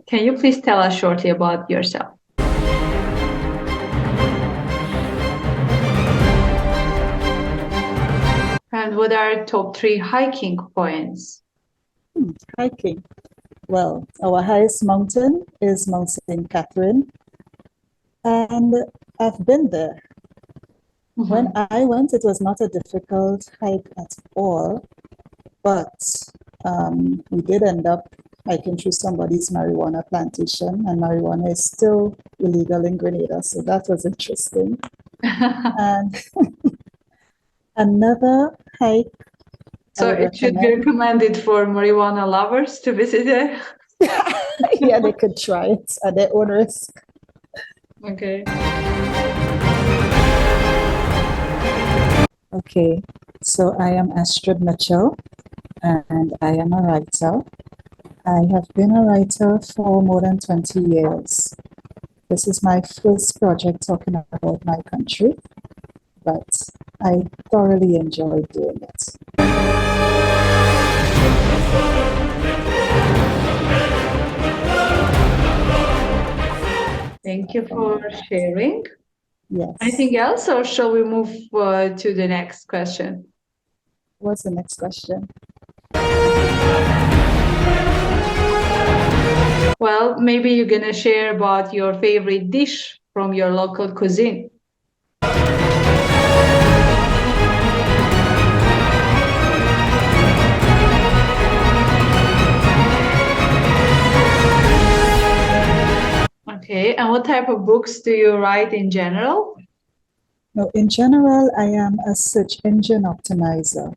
Can you please tell us shortly about yourself? And what are top 3 hiking points? Hiking. Well, our highest mountain is Mount St. Catherine, and I've been there. When I went, it was not a difficult hike at all, but we did end up hiking through somebody's marijuana plantation, and marijuana is still illegal in Grenada, so that was interesting. And another hike. So it should be recommended for marijuana lovers to visit there? Yeah, they could try it at their own risk. Okay. Okay, so I am Astrid Mitchell, and I am a writer. I have been a writer for more than 20 years. This is my first project talking about my country, but I thoroughly enjoy doing it. Thank you for sharing. Yes. Anything else, or shall we move to the next question? What's the next question? Well, maybe you're going to share about your favorite dish from your local cuisine. Okay, and what type of books do you write in general? No, in general, I am a search engine optimizer.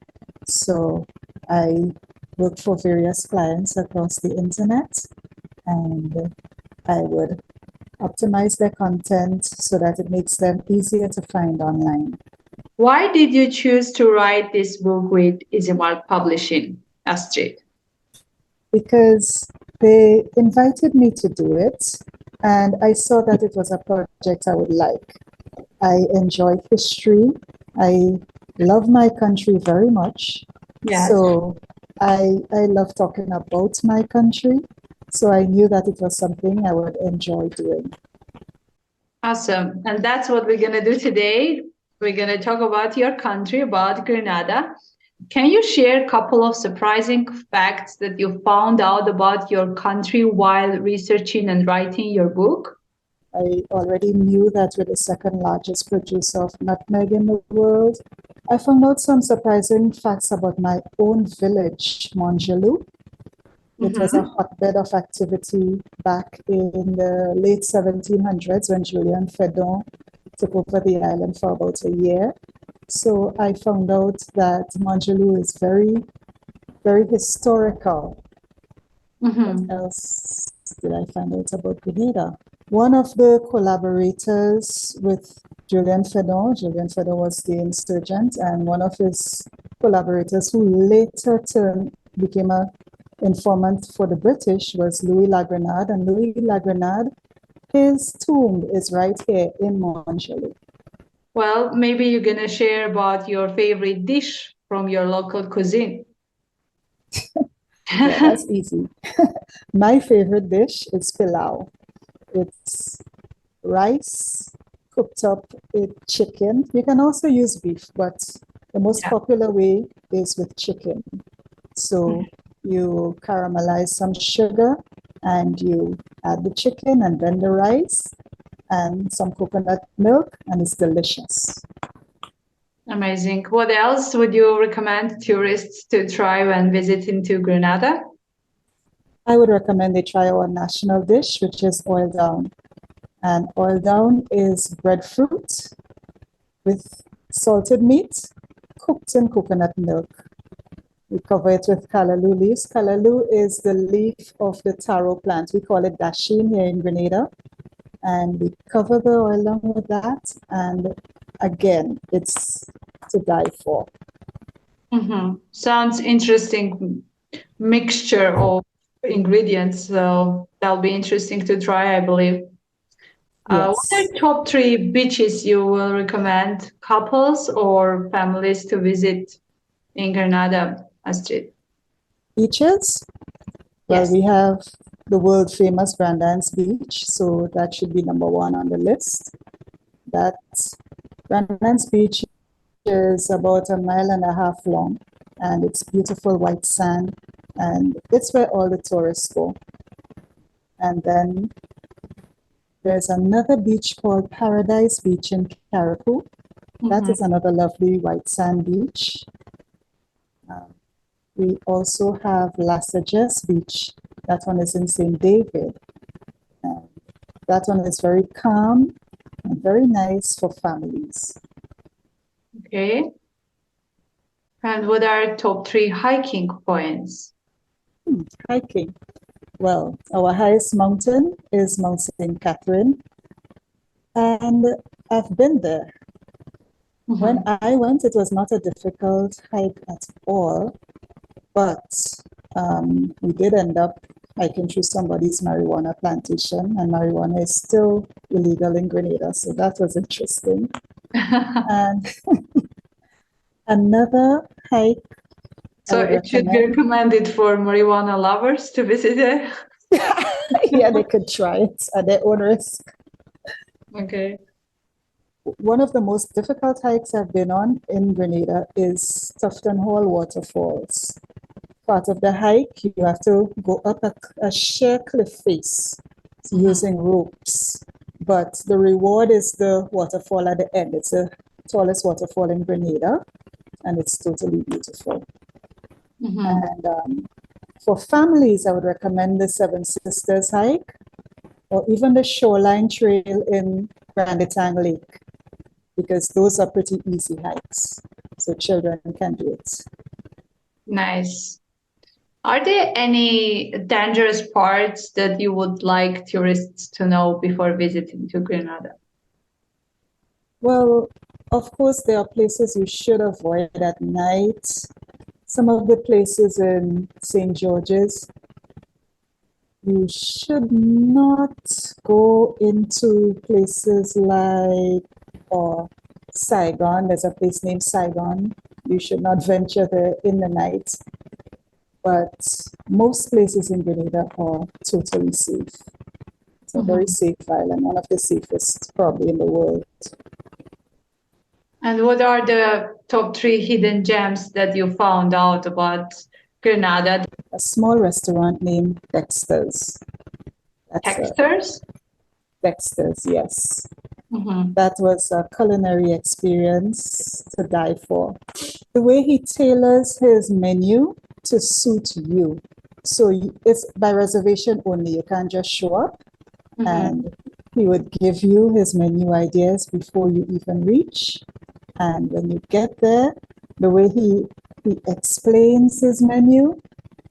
So I work for various clients across the internet, and I would optimize their content so that it makes them easier to find online. Why did you choose to write this book with Easymark Publishing, Astrid? Because they invited me to do it, and I saw that it was a project I would like. I enjoy history. I love my country very much. Yes. So I love talking about my country. So I knew that it was something I would enjoy doing. Awesome. And that's what we're going to do today. We're going to talk about your country, about Grenada. Can you share a couple of surprising facts that you found out about your country while researching and writing your book? I already knew that we're the second largest producer of nutmeg in the world. I found out some surprising facts about my own village, Montgelou. It was a hotbed of activity back in the late 1700s when Julien Fedon took over the island for about a year. So I found out that Montgelou is very, very historical. What else did I find out about Grenada? One of the collaborators with Julien Fedon was the insurgent, and one of his collaborators who later became an informant for the British was Louis La Grenade. And Louis La Grenade, his tomb is right here in Montgelou. Well, maybe you're going to share about your favorite dish from your local cuisine. Yeah, that's easy. My favorite dish is pilau. It's rice cooked up with chicken. You can also use beef, but the most popular way is with chicken. So you caramelize some sugar and you add the chicken and then the rice and some coconut milk, and it's delicious. Amazing. What else would you recommend tourists to try when visiting to Grenada? I would recommend they try our national dish, which is oil down. And oil down is breadfruit with salted meat cooked in coconut milk. We cover it with callaloo leaves. Callaloo is the leaf of the taro plant. We call it dasheen here in Grenada. And we cover the oil down with that. And again, it's to die for. Sounds interesting mixture of ingredients. So that'll be interesting to try, I believe. Yes. What are top 3 beaches you will recommend couples or families to visit in Grenada, Astrid? Beaches? Yes. Well, we have the world famous Grandans Beach, so that should be number one on the list. That Grandans Beach is about 1.5 miles long, and it's beautiful white sand, and it's where all the tourists go. And then there's another beach called Paradise Beach in Carriacou. That is another lovely white sand beach. We also have Lasages Beach. That one is in St. David. That one is very calm and very nice for families. Okay. And what are top 3 hiking points? Hiking. Well, our highest mountain is Mount St. Catherine, and I've been there. When I went, it was not a difficult hike at all, but we did end up hiking through somebody's marijuana plantation, and marijuana is still illegal in Grenada, so that was interesting. And another hike. So it should be recommended for marijuana lovers to visit it? Yeah, they could try it at their own risk. Okay. One of the most difficult hikes I've been on in Grenada is Tufton Hall Waterfalls. Part of the hike, you have to go up a sheer cliff face using ropes. But the reward is the waterfall at the end. It's the tallest waterfall in Grenada, and it's totally beautiful. And for families, I would recommend the Seven Sisters hike, or even the Shoreline Trail in Grandetang Lake, because those are pretty easy hikes, so children can do it. Nice. Are there any dangerous parts that you would like tourists to know before visiting to Grenada? Well, of course, there are places you should avoid at night. Some of the places in St. George's, you should not go into places like Saigon. There's a place named Saigon. You should not venture there in the night. But most places in Grenada are totally safe. It's a very safe island, one of the safest probably in the world. And what are the top 3 hidden gems that you found out about Grenada? A small restaurant named Dexter's. Dexter's, yes. That was a culinary experience to die for. The way he tailors his menu to suit you. So it's by reservation only. You can't just show up. And he would give you his menu ideas before you even reach. And when you get there, the way he explains his menu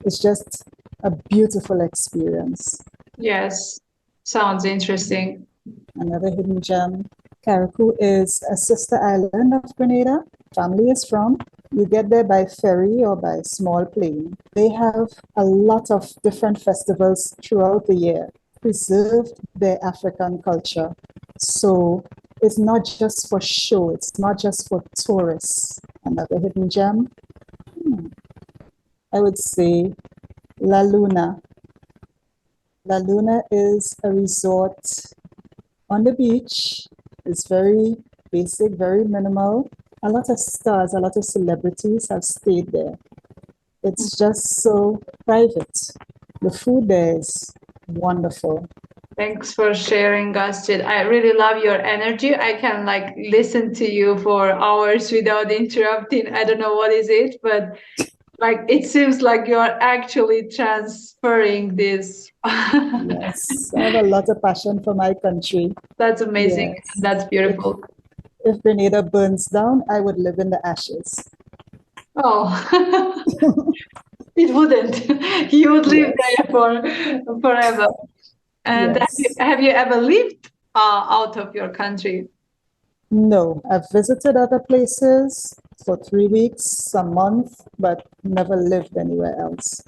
is just a beautiful experience. Yes, sounds interesting. Another hidden gem. Carriacou is a sister island of Grenada. Family is from. You get there by ferry or by small plane. They have a lot of different festivals throughout the year, preserved their African culture. So it's not just for show, it's not just for tourists. Another hidden gem, I would say La Luna. La Luna is a resort on the beach. It's very basic, very minimal. A lot of stars, a lot of celebrities have stayed there. It's just so private. The food there is wonderful. Thanks for sharing, Astrid. I really love your energy. I can listen to you for hours without interrupting. I don't know what is it, but it seems like you're actually transferring this. Yes, I have a lot of passion for my country. That's amazing. Yes. That's beautiful. If Grenada burns down, I would live in the ashes. Oh, it wouldn't. You would live there forever. And have you ever lived out of your country? No, I've visited other places for 3 weeks, a month, but never lived anywhere else.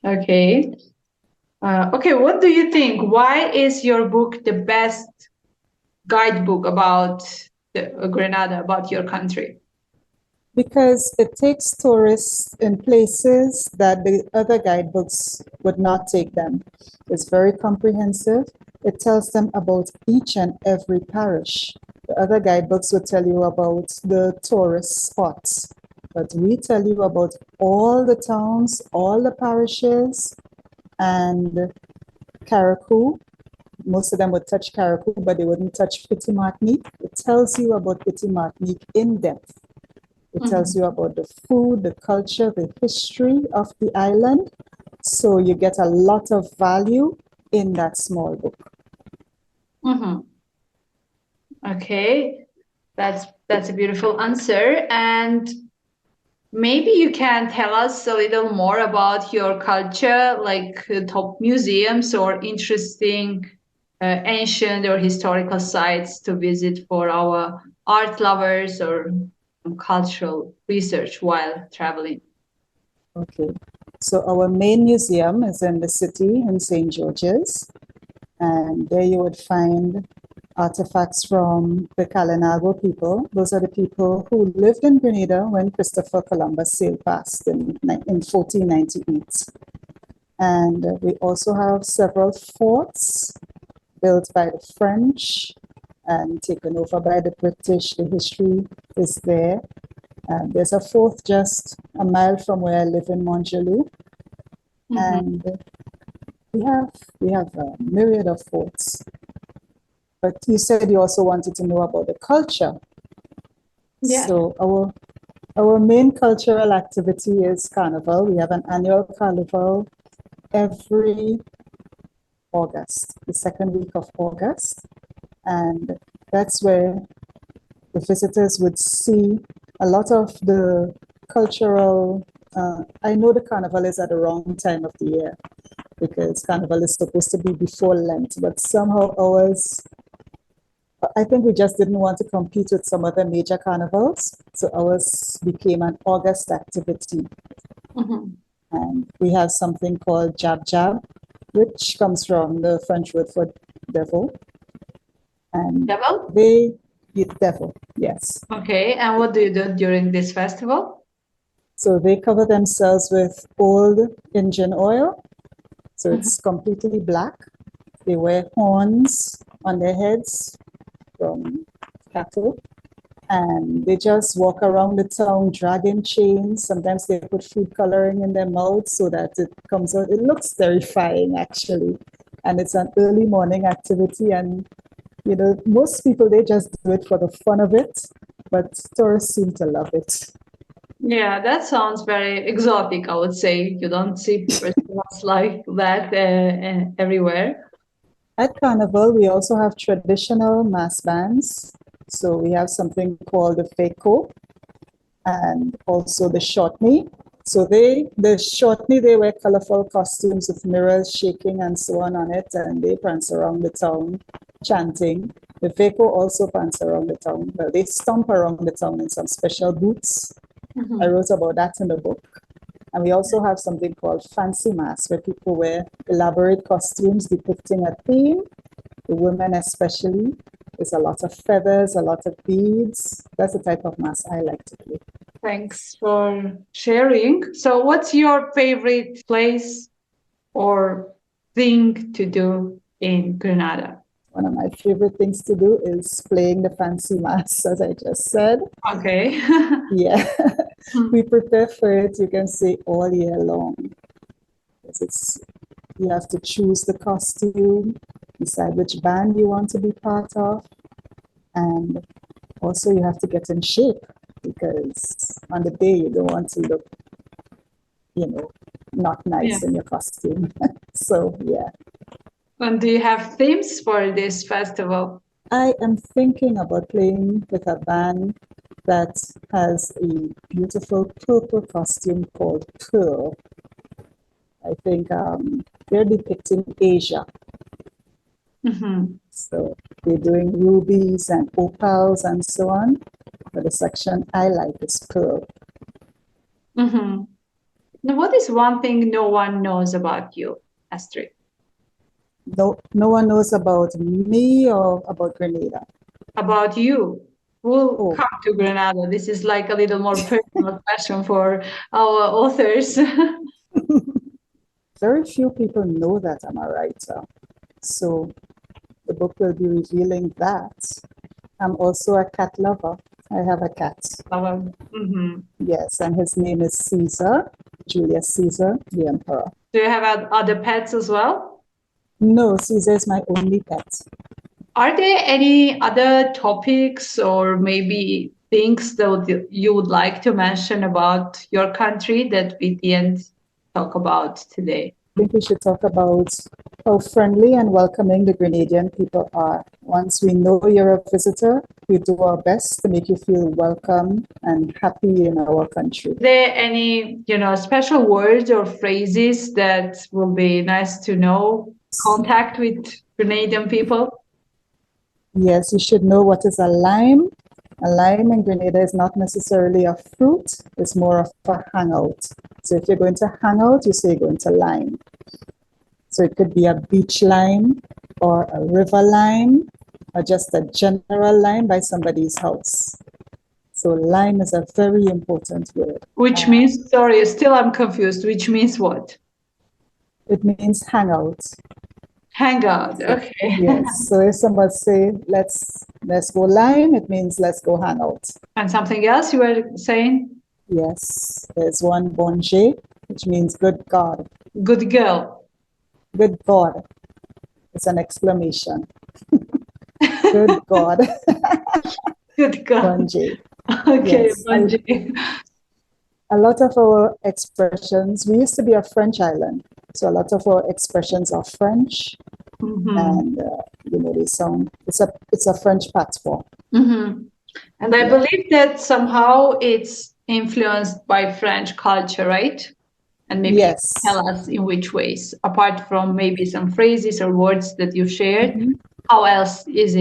Okay. Okay, what do you think? Why is your book the best guidebook about Grenada, about your country? because it takes tourists in places that the other guidebooks would not take them. It's very comprehensive. It tells them about each and every parish. The other guidebooks would tell you about the tourist spots, but we tell you about all the towns, all the parishes, and Carriacou. Most of them would touch Carriacou, but they wouldn't touch Petit Martinique. It tells you about Petit Martinique in depth. It tells you about the food, the culture, the history of the island. So you get a lot of value in that small book. Okay, that's a beautiful answer. And maybe you can tell us a little more about your culture, like top museums or interesting ancient or historical sites to visit for our art lovers or cultural research while traveling. Okay, so our main museum is in the city in St. George's, and there you would find artifacts from the Kalinago people. Those are the people who lived in Grenada when Christopher Columbus sailed past in 1498. And we also have several forts built by the French and taken over by the British. The history is there. There's a fort just a mile from where I live in Montjaloux. And we have a myriad of forts. But you said you also wanted to know about the culture. Yeah. So our main cultural activity is Carnival. We have an annual Carnival every August, the second week of August. And that's where the visitors would see a lot of the cultural, I know the Carnival is at the wrong time of the year because Carnival is supposed to be before Lent, but somehow ours, I think we just didn't want to compete with some other major carnivals. So ours became an August activity. And we have something called Jab Jab, which comes from the French word for devil. And Devil? Devil, yes. Okay, and what do you do during this festival? So they cover themselves with old engine oil. So it's completely black. They wear horns on their heads from cattle. And they just walk around the town dragging chains. Sometimes they put food coloring in their mouths so that it comes out. It looks terrifying, actually. And it's an early morning activity. And, you know, most people, they just do it for the fun of it. But tourists seem to love it. Yeah, that sounds very exotic, I would say. You don't see festivals like that everywhere. At Carnival, we also have traditional mass bands. So we have something called the Feko and also the Shortney. So the Shortney, they wear colorful costumes with mirrors shaking and so on it, and they prance around the town chanting. The Feko also prance around the town. Well, they stomp around the town in some special boots. I wrote about that in the book. And we also have something called Fancy Mass, where people wear elaborate costumes depicting a theme. The women especially. There's a lot of feathers, a lot of beads. That's the type of mass I like to play. Thanks for sharing. So what's your favorite place or thing to do in Grenada? One of my favorite things to do is playing the fancy mass, as I just said. Okay. Yeah. We prepare for it, you can say, all year long. You have to choose the costume, decide which band you want to be part of, and also you have to get in shape because on the day you don't want to look, not nice in your costume. So, yeah. And do you have themes for this festival? I am thinking about playing with a band that has a beautiful purple costume called Pearl. I think they're depicting Asia. So they're doing rubies and opals and so on. But the section I like is Pearl. Now, what is one thing no one knows about you, Astrid? No one knows about me or about Grenada. About you. will Oh, come to Grenada. This is like a little more personal question for our authors. very few people know that I'm a writer. So the book will be revealing that. I'm also a cat lover. I have a cat. Mhm. Yes, and his name is Caesar, Julius Caesar, the emperor. Do you have other pets as well? No, Caesar is my only pet. Are there any other topics or maybe things that you would like to mention about your country that we didn't talk about today? I think we should talk about how friendly and welcoming the Grenadian people are. Once we know you're a visitor, we do our best to make you feel welcome and happy in our country. Are there any, special words or phrases that will be nice to know? Contact with Grenadian people? Yes, you should know what is a lime. A lime in Grenada is not necessarily a fruit, it's more of a hangout. So if you're going to hang out, you say you're going to lime. So it could be a beach lime or a river lime or just a general lime by somebody's house. So lime is a very important word. Which means, sorry, still I'm confused. Which means what? It means hangout. Hangout, okay. Yes. So if somebody say let's go lime, it means let's go hang out. And something else you were saying? Yes. There's one bonje, which means good God. Good girl. Good God. It's an exclamation. Good God. Good God. Bonje. Okay, Yes. Bonje. A lot of our expressions, we used to be a French island. So a lot of our expressions are French. And they sound, it's a French patois. And I believe that somehow it's influenced by French culture, right? And maybe yes. tell us in which ways, apart from maybe some phrases or words that you shared, how else is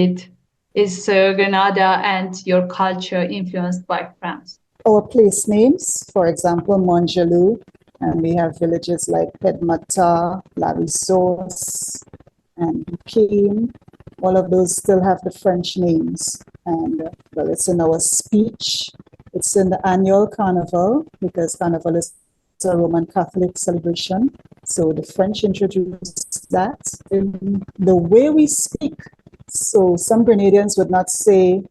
Grenada and your culture influenced by France? Our place names, for example, Montgelou, and we have villages like Pedmata, La Rissource, and Duquesne. All of those still have the French names. And well, it's in our speech. It's in the annual carnival, because carnival is a Roman Catholic celebration. So the French introduced that in the way we speak. So some Grenadians would not say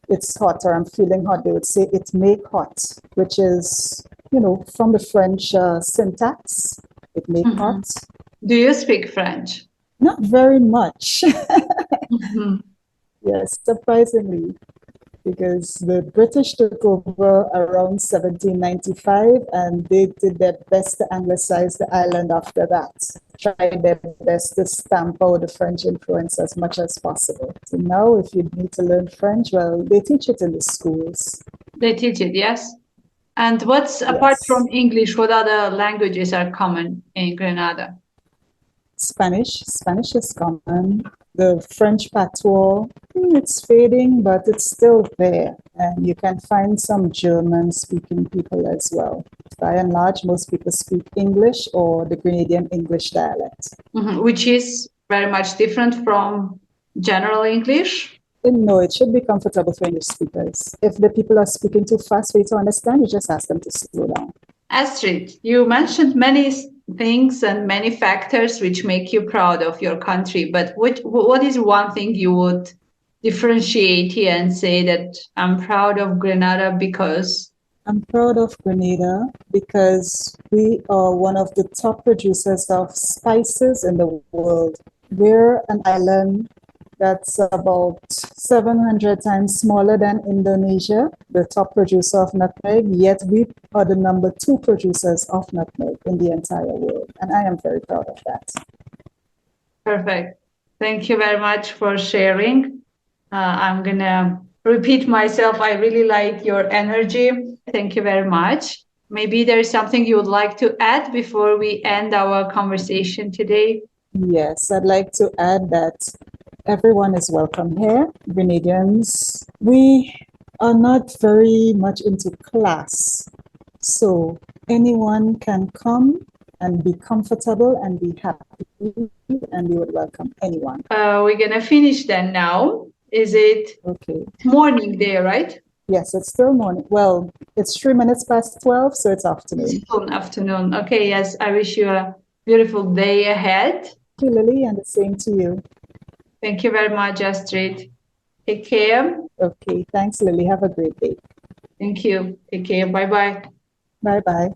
it's hot or I'm feeling hot. They would say it make hot, which is, from the French syntax, it make hot. Do you speak French? Not very much. Yes, surprisingly, because the British took over around 1795 and they did their best to anglicize the island after that. Tried their best to stamp out the French influence as much as possible. So now if you need to learn French, well, they teach it in the schools. They teach it, yes. And apart from English, what other languages are common in Grenada? Spanish is common. The French patois, it's fading, but it's still there. And you can find some German-speaking people as well. By and large, most people speak English or the Grenadian English dialect. Which is very much different from general English? No, it should be comfortable for English speakers. If the people are speaking too fast for you to understand, you just ask them to slow down. Astrid, you mentioned many things and many factors which make you proud of your country, but what is one thing you would differentiate here and say that I'm proud of Grenada because? I'm proud of Grenada because we are one of the top producers of spices in the world. We're an island that's about 700 times smaller than Indonesia, the top producer of nutmeg, yet we are the number 2 producers of nutmeg in the entire world. And I am very proud of that. Perfect. Thank you very much for sharing. I'm going to repeat myself. I really like your energy. Thank you very much. Maybe there is something you would like to add before we end our conversation today. Yes, I'd like to add that everyone is welcome here. Grenadians, we are not very much into class. So anyone can come and be comfortable and be happy, and we would welcome anyone. We're going to finish then now. Is it Okay. morning there, right? Yes, it's still morning. Well, it's 3 minutes past 12, so it's afternoon. It's still afternoon. Okay, yes. I wish you a beautiful day ahead. Thank you, Lily, and the same to you. Thank you very much, Astrid. Take care. Okay, thanks, Lily. Have a great day. Thank you. Take care. Bye-bye. Bye-bye.